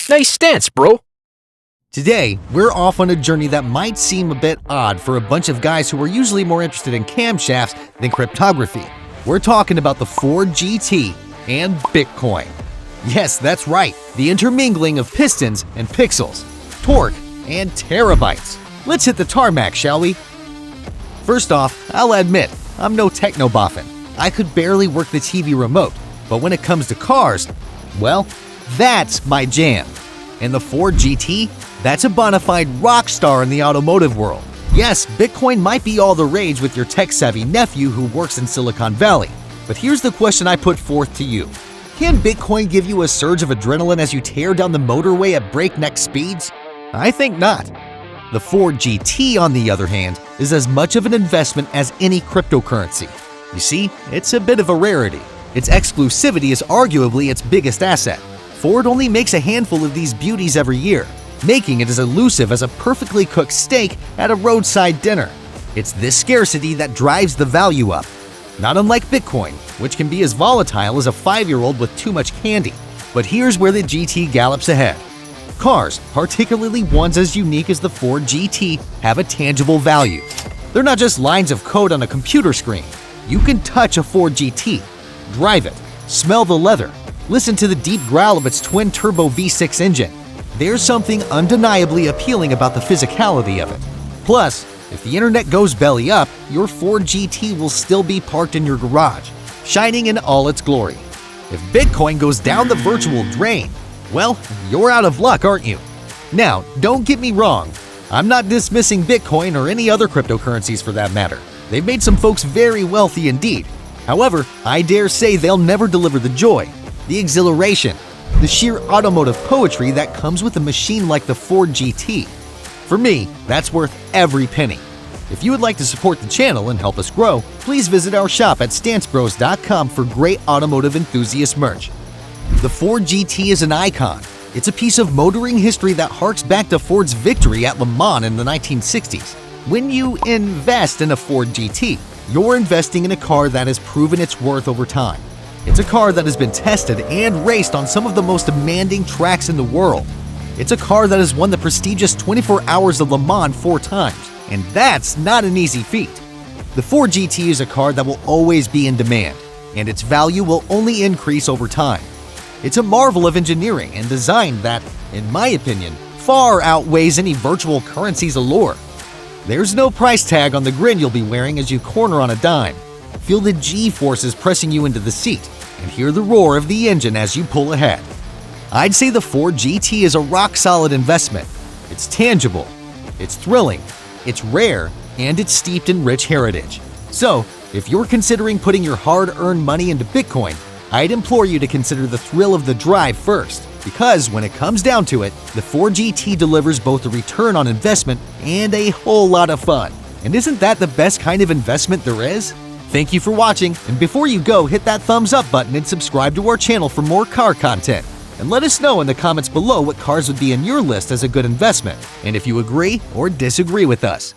Nice stance, bro. Today, we're off on a journey that might seem a bit odd for a bunch of guys who are usually more interested in camshafts than cryptography. We're talking about the Ford GT and Bitcoin. Yes, that's right, the intermingling of pistons and pixels, torque and terabytes. Let's hit the tarmac, shall we? First off, I'll admit, I'm no techno-boffin. I could barely work the TV remote, but when it comes to cars, well, that's my jam. And the Ford GT? That's a bona fide rock star in the automotive world. Yes, Bitcoin might be all the rage with your tech-savvy nephew who works in Silicon Valley. But here's the question I put forth to you. Can Bitcoin give you a surge of adrenaline as you tear down the motorway at breakneck speeds? I think not. The Ford GT, on the other hand, is as much of an investment as any cryptocurrency. You see, it's a bit of a rarity. Its exclusivity is arguably its biggest asset. Ford only makes a handful of these beauties every year, making it as elusive as a perfectly cooked steak at a roadside dinner. It's this scarcity that drives the value up. Not unlike Bitcoin, which can be as volatile as a 5-year-old with too much candy. But here's where the GT gallops ahead. Cars, particularly ones as unique as the Ford GT, have a tangible value. They're not just lines of code on a computer screen. You can touch a Ford GT, drive it, smell the leather, listen to the deep growl of its twin-turbo V6 engine. There's something undeniably appealing about the physicality of it. Plus, if the internet goes belly up, your Ford GT will still be parked in your garage, shining in all its glory. If Bitcoin goes down the virtual drain, well, you're out of luck, aren't you? Now, don't get me wrong. I'm not dismissing Bitcoin or any other cryptocurrencies for that matter. They've made some folks very wealthy indeed. However, I dare say they'll never deliver the joy, the exhilaration, the sheer automotive poetry that comes with a machine like the Ford GT. For me, that's worth every penny. If you would like to support the channel and help us grow, please visit our shop at stancebros.com for great automotive enthusiast merch. The Ford GT is an icon. It's a piece of motoring history that harks back to Ford's victory at Le Mans in the 1960s. When you invest in a Ford GT, you're investing in a car that has proven its worth over time. It's a car that has been tested and raced on some of the most demanding tracks in the world. It's a car that has won the prestigious 24 Hours of Le Mans 4 times, and that's not an easy feat. The Ford GT is a car that will always be in demand, and its value will only increase over time. It's a marvel of engineering and design that, in my opinion, far outweighs any virtual currency's allure. There's no price tag on the grin you'll be wearing as you corner on a dime. Feel the G-forces pressing you into the seat, and hear the roar of the engine as you pull ahead. I'd say the Ford GT is a rock-solid investment. It's tangible, it's thrilling, it's rare, and it's steeped in rich heritage. So, if you're considering putting your hard-earned money into Bitcoin, I'd implore you to consider the thrill of the drive first, because when it comes down to it, the Ford GT delivers both a return on investment and a whole lot of fun. And isn't that the best kind of investment there is? Thank you for watching, and before you go, hit that thumbs up button and subscribe to our channel for more car content. And let us know in the comments below what cars would be in your list as a good investment, and if you agree or disagree with us.